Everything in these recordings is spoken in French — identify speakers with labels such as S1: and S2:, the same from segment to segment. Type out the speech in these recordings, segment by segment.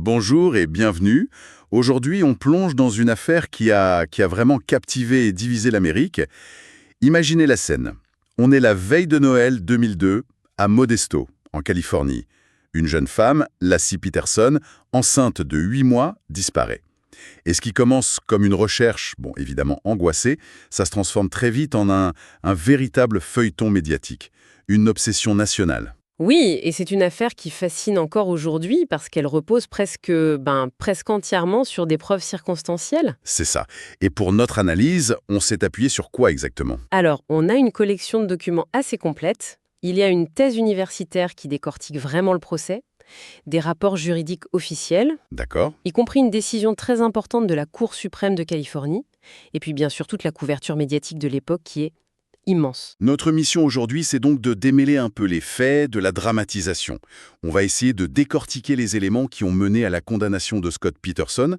S1: Bonjour et bienvenue. Aujourd'hui, on plonge dans une affaire qui a vraiment captivé et divisé l'Amérique. Imaginez la scène. On est la veille de Noël 2002 à Modesto, en Californie. Une jeune femme, Laci Peterson, enceinte de 8 mois, disparaît. Et ce qui commence comme une recherche, bon, évidemment angoissée, ça se transforme très vite en un véritable feuilleton médiatique, une obsession nationale.
S2: Oui, et c'est une affaire qui fascine encore aujourd'hui parce qu'elle repose presque entièrement sur des preuves circonstancielles.
S1: C'est ça. Et pour notre analyse, on s'est appuyé sur quoi exactement?
S2: Alors, on a une collection de documents assez complète. Il y a une thèse universitaire qui décortique vraiment le procès, des rapports juridiques officiels,
S1: D'accord?
S2: y compris une décision très importante de la Cour suprême de Californie, et puis bien sûr toute la couverture médiatique de l'époque qui est immense.
S1: Notre mission aujourd'hui, c'est donc de démêler un peu les faits, de la dramatisation. On va essayer de décortiquer les éléments qui ont mené à la condamnation de Scott Peterson,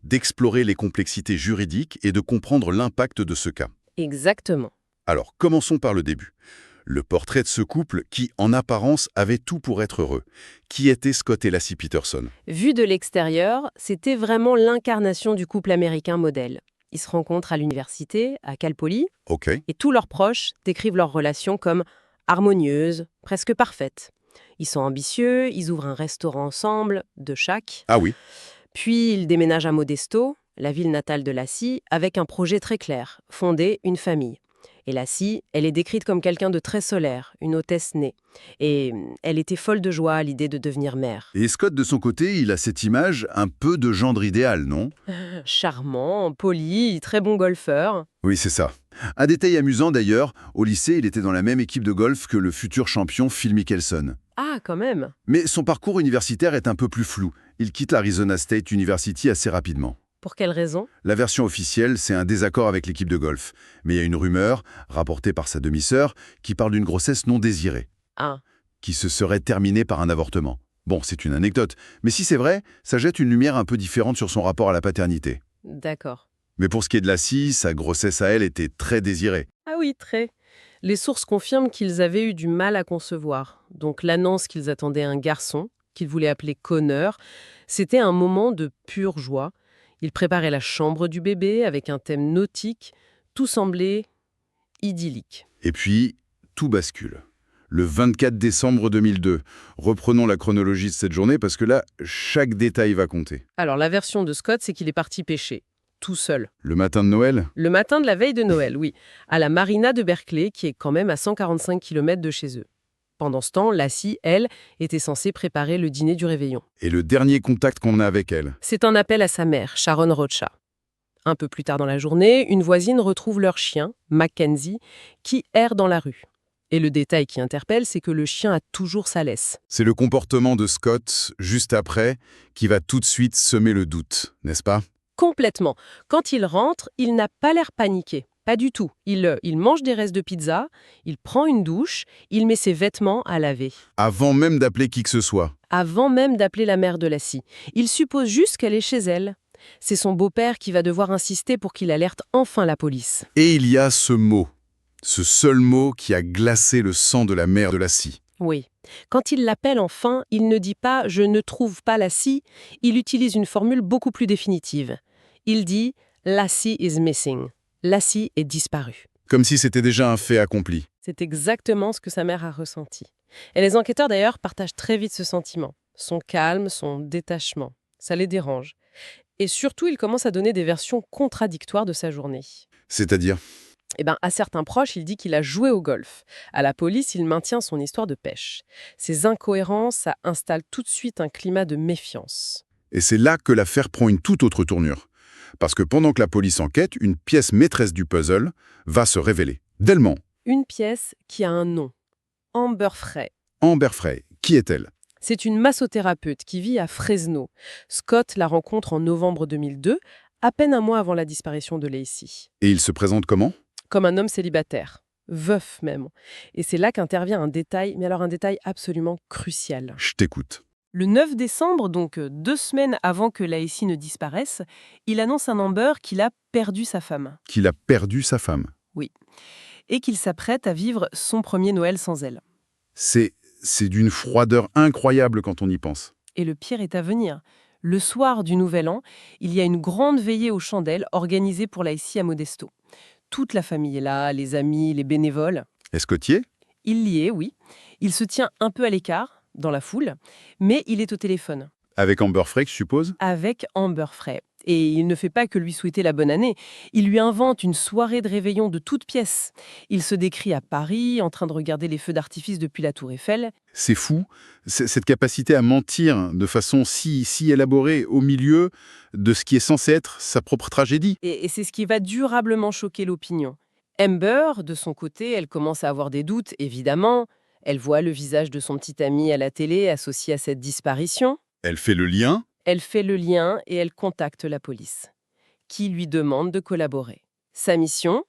S1: d'explorer les complexités juridiques et de comprendre l'impact de ce cas.
S2: Exactement.
S1: Alors, commençons par le début. Le portrait de ce couple qui, en apparence, avait tout pour être heureux. Qui étaient Scott et Laci Peterson?
S2: Vu de l'extérieur, c'était vraiment l'incarnation du couple américain modèle. Ils se rencontrent à l'université, à Cal Poly,
S1: Ok.
S2: et tous leurs proches décrivent leur relation comme harmonieuse, presque parfaite. Ils sont ambitieux, ils ouvrent un restaurant ensemble, de chaque.
S1: Ah oui.
S2: Puis ils déménagent à Modesto, la ville natale de Laci, avec un projet très clair, fonder une famille. Et Laci, elle est décrite comme quelqu'un de très solaire, une hôtesse née. Et elle était folle de joie à l'idée de devenir mère.
S1: Et Scott, de son côté, il a cette image un peu de gendre idéal, non?
S2: Charmant, poli, très bon golfeur.
S1: Oui, c'est ça. Un détail amusant d'ailleurs, au lycée, il était dans la même équipe de golf que le futur champion Phil Mickelson.
S2: Ah, quand même.
S1: Mais son parcours universitaire est un peu plus flou. Il quitte l'Arizona State University assez rapidement.
S2: Pour quelle raison?
S1: La version officielle, c'est un désaccord avec l'équipe de golf. Mais il y a une rumeur, rapportée par sa demi-sœur, qui parle d'une grossesse non désirée,
S2: Ah,
S1: qui se serait terminée par un avortement. Bon, c'est une anecdote, mais si c'est vrai, ça jette une lumière un peu différente sur son rapport à la paternité.
S2: d'accord.
S1: Mais pour ce qui est de Laci, sa grossesse à elle était très désirée.
S2: Ah oui, très. Les sources confirment qu'ils avaient eu du mal à concevoir. Donc l'annonce qu'ils attendaient un garçon, qu'ils voulaient appeler Connor, c'était un moment de pure joie. Ils préparaient la chambre du bébé avec un thème nautique. Tout semblait idyllique.
S1: Et puis, tout bascule. Le 24 décembre 2002. Reprenons la chronologie de cette journée parce que là, chaque détail va compter.
S2: Alors la version de Scott, c'est qu'il est parti pêcher, tout seul.
S1: Le matin de Noël?
S2: Le matin de la veille de Noël, oui, à la marina de Berkeley, qui est quand même à 145 km de chez eux. Pendant ce temps, Laci, elle, était censée préparer le dîner du réveillon.
S1: Et le dernier contact qu'on a avec elle?
S2: C'est un appel à sa mère, Sharon Rocha. Un peu plus tard dans la journée, une voisine retrouve leur chien, Mackenzie, qui erre dans la rue. Et le détail qui interpelle, c'est que le chien a toujours sa laisse.
S1: C'est le comportement de Scott, juste après, qui va tout de suite semer le doute, n'est-ce pas?
S2: Complètement. Quand il rentre, il n'a pas l'air paniqué. Pas du tout. Il mange des restes de pizza, il prend une douche, il met ses vêtements à laver.
S1: Avant même d'appeler qui que ce soit.
S2: Avant même d'appeler la mère de Laci. Il suppose juste qu'elle est chez elle. C'est son beau-père qui va devoir insister pour qu'il alerte enfin la police.
S1: Et il y a ce mot. Ce seul mot qui a glacé le sang de la mère de Laci.
S2: Oui. Quand il l'appelle enfin, il ne dit pas « je ne trouve pas Laci », il utilise une formule beaucoup plus définitive. Il dit « Laci is missing ». Laci est disparue.
S1: Comme si c'était déjà un fait accompli.
S2: C'est exactement ce que sa mère a ressenti. Et les enquêteurs d'ailleurs partagent très vite ce sentiment. Son calme, son détachement. Ça les dérange. Et surtout, ils commencent à donner des versions contradictoires de sa journée.
S1: C'est-à-dire?
S2: À certains proches, il dit qu'il a joué au golf. À la police, il maintient son histoire de pêche. Ces incohérences, ça installe tout de suite un climat de méfiance.
S1: Et c'est là que l'affaire prend une toute autre tournure. Parce que pendant que la police enquête, une pièce maîtresse du puzzle va se révéler. Delmont.
S2: Une pièce qui a un nom. Amber Frey.
S1: Amber Frey. Qui est-elle?
S2: C'est une massothérapeute qui vit à Fresno. Scott la rencontre en novembre 2002, à peine un mois avant la disparition de Laci.
S1: Et il se présente comment?
S2: Comme un homme célibataire. Veuf même. Et c'est là qu'intervient un détail, mais alors un détail absolument crucial.
S1: Je t'écoute.
S2: Le 9 décembre, donc 2 semaines avant que Laci ne disparaisse, il annonce à Amber qu'il a perdu sa femme.
S1: Qu'il a perdu sa femme.
S2: Oui. Et qu'il s'apprête à vivre son premier Noël sans elle.
S1: C'est d'une froideur incroyable quand on y pense.
S2: Et le pire est à venir. Le soir du Nouvel An, il y a une grande veillée aux chandelles organisée pour Lacey à Modesto. Toute la famille est là, les amis, les bénévoles.
S1: Escotier?
S2: Il y est, oui. Il se tient un peu à l'écart, dans la foule, mais il est au téléphone,
S1: Avec Amber Frey, je suppose?
S2: avec Amber Frey. Et il ne fait pas que lui souhaiter la bonne année, il lui invente une soirée de réveillon de toutes pièces. Il se décrit à Paris, en train de regarder les feux d'artifice depuis la Tour Eiffel.
S1: C'est fou, cette capacité à mentir de façon si élaborée au milieu de ce qui est censé être sa propre tragédie.
S2: Et c'est ce qui va durablement choquer l'opinion. Amber, de son côté, elle commence à avoir des doutes, évidemment. Elle voit le visage de son petit ami à la télé associé à cette disparition.
S1: Elle fait le lien.
S2: Elle fait le lien et elle contacte la police, qui lui demande de collaborer. Sa mission?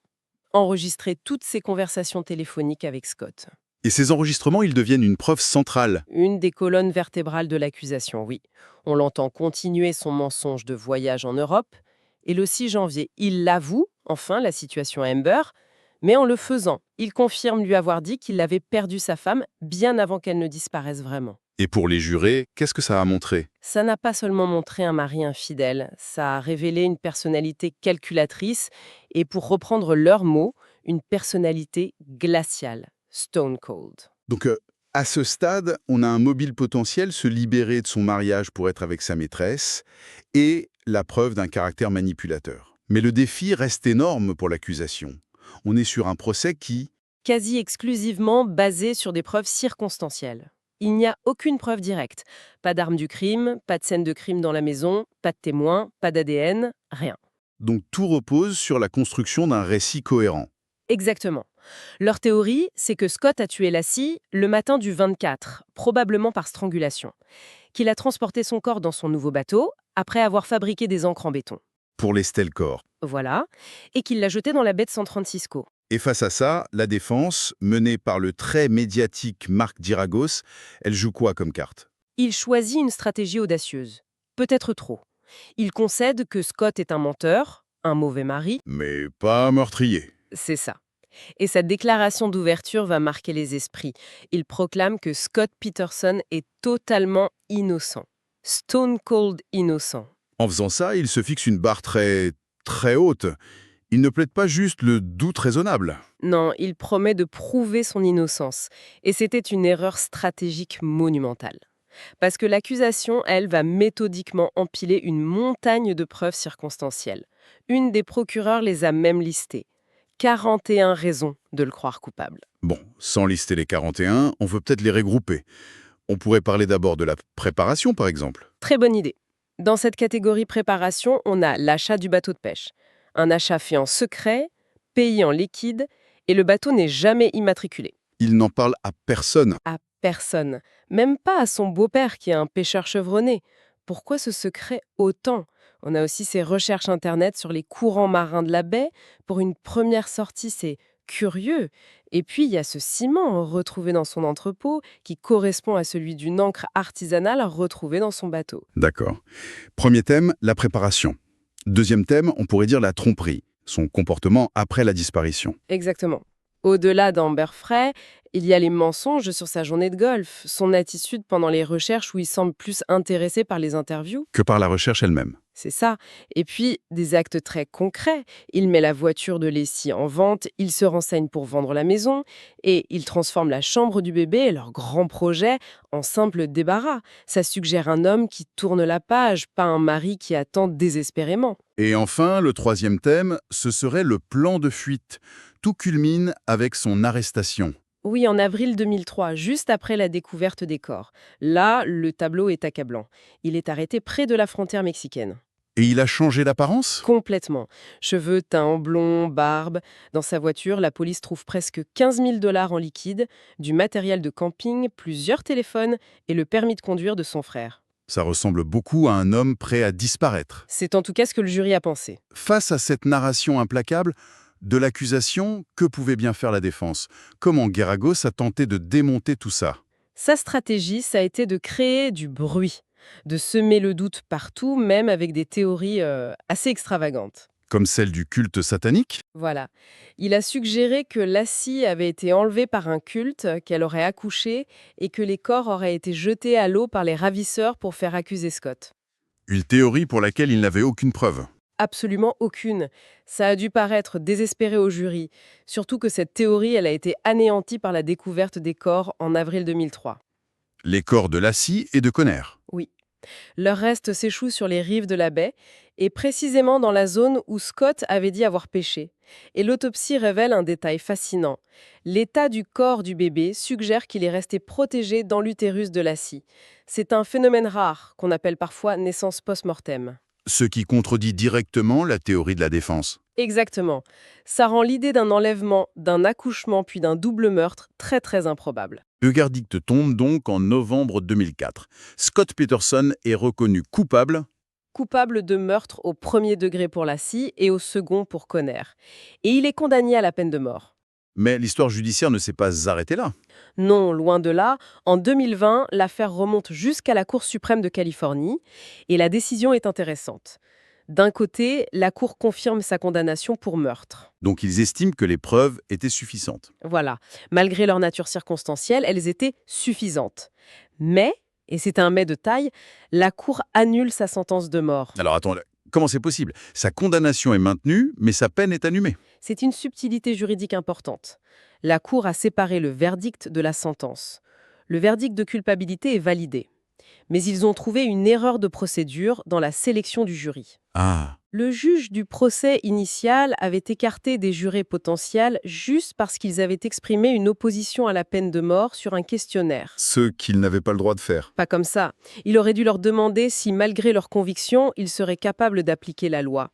S2: Enregistrer toutes ses conversations téléphoniques avec Scott.
S1: Et ces enregistrements, ils deviennent une preuve centrale.
S2: Une des colonnes vertébrales de l'accusation, oui. On l'entend continuer son mensonge de voyage en Europe. Et le 6 janvier, il l'avoue, enfin, la situation à Amber, mais en le faisant, il confirme lui avoir dit qu'il avait perdu sa femme bien avant qu'elle ne disparaisse vraiment.
S1: Et pour les jurés, qu'est-ce que ça a montré?
S2: Ça n'a pas seulement montré un mari infidèle, ça a révélé une personnalité calculatrice et, pour reprendre leurs mots, une personnalité glaciale, stone cold.
S1: Donc, à ce stade, on a un mobile potentiel se libérer de son mariage pour être avec sa maîtresse et la preuve d'un caractère manipulateur. Mais le défi reste énorme pour l'accusation. On est sur un procès qui...
S2: Quasi exclusivement basé sur des preuves circonstancielles. Il n'y a aucune preuve directe. Pas d'arme du crime, pas de scène de crime dans la maison, pas de témoins, pas d'ADN, rien.
S1: Donc tout repose sur la construction d'un récit cohérent.
S2: Exactement. Leur théorie, c'est que Scott a tué Lassie le matin du 24, probablement par strangulation, qu'il a transporté son corps dans son nouveau bateau après avoir fabriqué des ancres en béton.
S1: Pour lester le corps.
S2: Voilà, et qu'il l'a jeté dans la baie de San Francisco.
S1: Et face à ça, la défense, menée par le très médiatique Marc Diragos, elle joue quoi comme carte?
S2: Il choisit une stratégie audacieuse. Peut-être trop. Il concède que Scott est un menteur, un mauvais mari.
S1: Mais pas un meurtrier.
S2: C'est ça. Et sa déclaration d'ouverture va marquer les esprits. Il proclame que Scott Peterson est totalement innocent. Stone cold innocent.
S1: En faisant ça, il se fixe une barre très haute. Il ne plaide pas juste le doute raisonnable.
S2: Non, il promet de prouver son innocence. Et c'était une erreur stratégique monumentale. Parce que l'accusation, elle, va méthodiquement empiler une montagne de preuves circonstancielles. Une des procureurs les a même listées. 41 raisons de le croire coupable.
S1: Bon, sans lister les 41, on peut peut-être les regrouper. On pourrait parler d'abord de la préparation, par exemple.
S2: Très bonne idée. Dans cette catégorie préparation, on a l'achat du bateau de pêche. Un achat fait en secret, payé en liquide, et le bateau n'est jamais immatriculé.
S1: Il n'en parle à personne.
S2: À personne. Même pas à son beau-père qui est un pêcheur chevronné. Pourquoi ce secret autant? On a aussi ses recherches internet sur les courants marins de la baie. Pour une première sortie, c'est curieux. Et puis, il y a ce ciment retrouvé dans son entrepôt qui correspond à celui d'une encre artisanale retrouvée dans son bateau.
S1: D'accord. Premier thème, la préparation. Deuxième thème, on pourrait dire la tromperie, son comportement après la disparition.
S2: Exactement. Au-delà d'Amber Frey, il y a les mensonges sur sa journée de golf, son attitude pendant les recherches où il semble plus intéressé par les interviews.
S1: Que par la recherche elle-même.
S2: C'est ça. Et puis, des actes très concrets. Il met la voiture de Lacey en vente, il se renseigne pour vendre la maison, et il transforme la chambre du bébé, leur grand projet, en simple débarras. Ça suggère un homme qui tourne la page, pas un mari qui attend désespérément.
S1: Et enfin, le troisième thème, ce serait le plan de fuite. Tout culmine avec son arrestation.
S2: Oui, en avril 2003, juste après la découverte des corps. Là, le tableau est accablant. Il est arrêté près de la frontière mexicaine.
S1: Et il a changé d'apparence?
S2: Complètement. Cheveux teints en blond, barbe. Dans sa voiture, la police trouve presque 15 000 $ en liquide, du matériel de camping, plusieurs téléphones et le permis de conduire de son frère.
S1: Ça ressemble beaucoup à un homme prêt à disparaître.
S2: C'est en tout cas ce que le jury a pensé.
S1: Face à cette narration implacable de l'accusation, que pouvait bien faire la défense? Comment Geragos a tenté de démonter tout ça?
S2: Sa stratégie, ça a été de créer du bruit, de semer le doute partout, même avec des théories assez extravagantes.
S1: Comme celle du culte satanique?
S2: Voilà. Il a suggéré que Lassie avait été enlevée par un culte, qu'elle aurait accouché et que les corps auraient été jetés à l'eau par les ravisseurs pour faire accuser Scott.
S1: Une théorie pour laquelle il n'avait aucune preuve.
S2: Absolument aucune. Ça a dû paraître désespéré au jury, surtout que cette théorie, elle a été anéantie par la découverte des corps en avril 2003.
S1: Les corps de Lassie et de Conner.
S2: Oui. Leurs restes s'échouent sur les rives de la baie, et précisément dans la zone où Scott avait dit avoir pêché. Et l'autopsie révèle un détail fascinant. L'état du corps du bébé suggère qu'il est resté protégé dans l'utérus de Lassie. C'est un phénomène rare qu'on appelle parfois naissance post-mortem.
S1: Ce qui contredit directement la théorie de la défense.
S2: Exactement. Ça rend l'idée d'un enlèvement, d'un accouchement puis d'un double meurtre très très improbable.
S1: Le verdict tombe donc en novembre 2004. Scott Peterson est reconnu coupable.
S2: Coupable de meurtre au premier degré pour Lassie et au second pour Conner. Et il est condamné à la peine de mort.
S1: Mais l'histoire judiciaire ne s'est pas arrêtée là.
S2: Non, loin de là. En 2020, l'affaire remonte jusqu'à la Cour suprême de Californie et la décision est intéressante. D'un côté, la Cour confirme sa condamnation pour meurtre.
S1: Donc ils estiment que les preuves étaient suffisantes.
S2: Voilà. Malgré leur nature circonstancielle, elles étaient suffisantes. Mais, et c'est un mais de taille, la Cour annule sa sentence de mort.
S1: Alors attends, comment c'est possible? Sa condamnation est maintenue, mais sa peine est annulée.
S2: C'est une subtilité juridique importante. La Cour a séparé le verdict de la sentence. Le verdict de culpabilité est validé. Mais ils ont trouvé une erreur de procédure dans la sélection du jury.
S1: Ah,
S2: Le juge du procès initial avait écarté des jurés potentiels juste parce qu'ils avaient exprimé une opposition à la peine de mort sur un questionnaire.
S1: ce qu'il n'avait pas le droit de faire.
S2: Pas comme ça. Il aurait dû leur demander si, malgré leurs convictions, ils seraient capables d'appliquer la loi.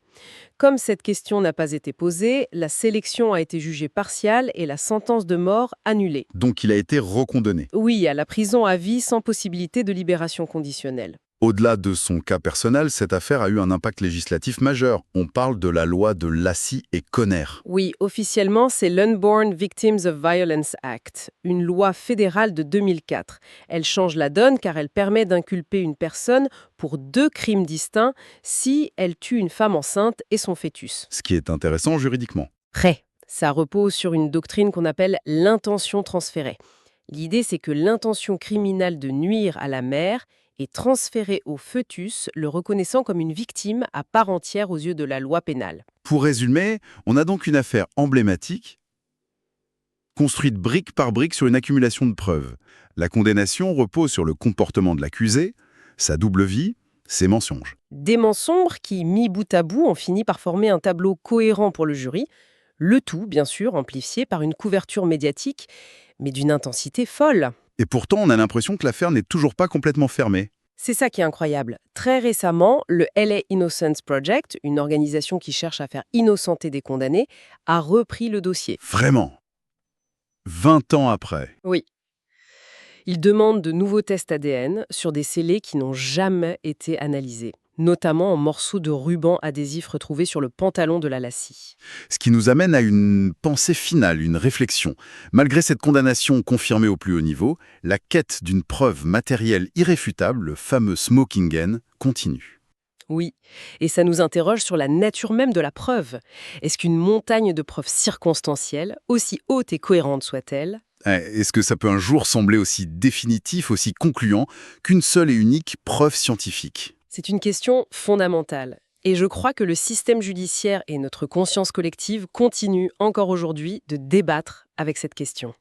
S2: Comme cette question n'a pas été posée, la sélection a été jugée partiale et la sentence de mort annulée.
S1: Donc il a été recondamné.
S2: Oui, à la prison à vie sans possibilité de libération conditionnelle.
S1: Au-delà de son cas personnel, cette affaire a eu un impact législatif majeur. On parle de la loi de Lassie et Conner.
S2: Oui, officiellement, c'est l'Unborn Victims of Violence Act, une loi fédérale de 2004. Elle change la donne car elle permet d'inculper une personne pour 2 crimes distincts si elle tue une femme enceinte et son fœtus.
S1: Ce qui est intéressant juridiquement.
S2: Ça repose sur une doctrine qu'on appelle l'intention transférée. L'idée, c'est que l'intention criminelle de nuire à la mère est transférée au fœtus, le reconnaissant comme une victime à part entière aux yeux de la loi pénale.
S1: Pour résumer, on a donc une affaire emblématique, construite brique par brique sur une accumulation de preuves. La condamnation repose sur le comportement de l'accusé, sa double vie, ses mensonges.
S2: Des mensonges qui, mis bout à bout, ont fini par former un tableau cohérent pour le jury, le tout, bien sûr, amplifié par une couverture médiatique, mais d'une intensité folle.
S1: Et pourtant, on a l'impression que l'affaire n'est toujours pas complètement fermée.
S2: C'est ça qui est incroyable. Très récemment, le LA Innocence Project, une organisation qui cherche à faire innocenter des condamnés, a repris le dossier.
S1: Vraiment. 20 ans après.
S2: Oui. Il demande de nouveaux tests ADN sur des scellés qui n'ont jamais été analysés, notamment en morceaux de ruban adhésif retrouvés sur le pantalon de la Lassie.
S1: Ce qui nous amène à une pensée finale, une réflexion. Malgré cette condamnation confirmée au plus haut niveau, la quête d'une preuve matérielle irréfutable, le fameux smoking gun, continue.
S2: Oui, et ça nous interroge sur la nature même de la preuve. Est-ce qu'une montagne de preuves circonstancielles, aussi haute et cohérente soit-elle,
S1: Est-ce que ça peut un jour sembler aussi définitif, aussi concluant qu'une seule et unique preuve scientifique?
S2: c'est une question fondamentale. Et je crois que le système judiciaire et notre conscience collective continuent encore aujourd'hui de débattre avec cette question.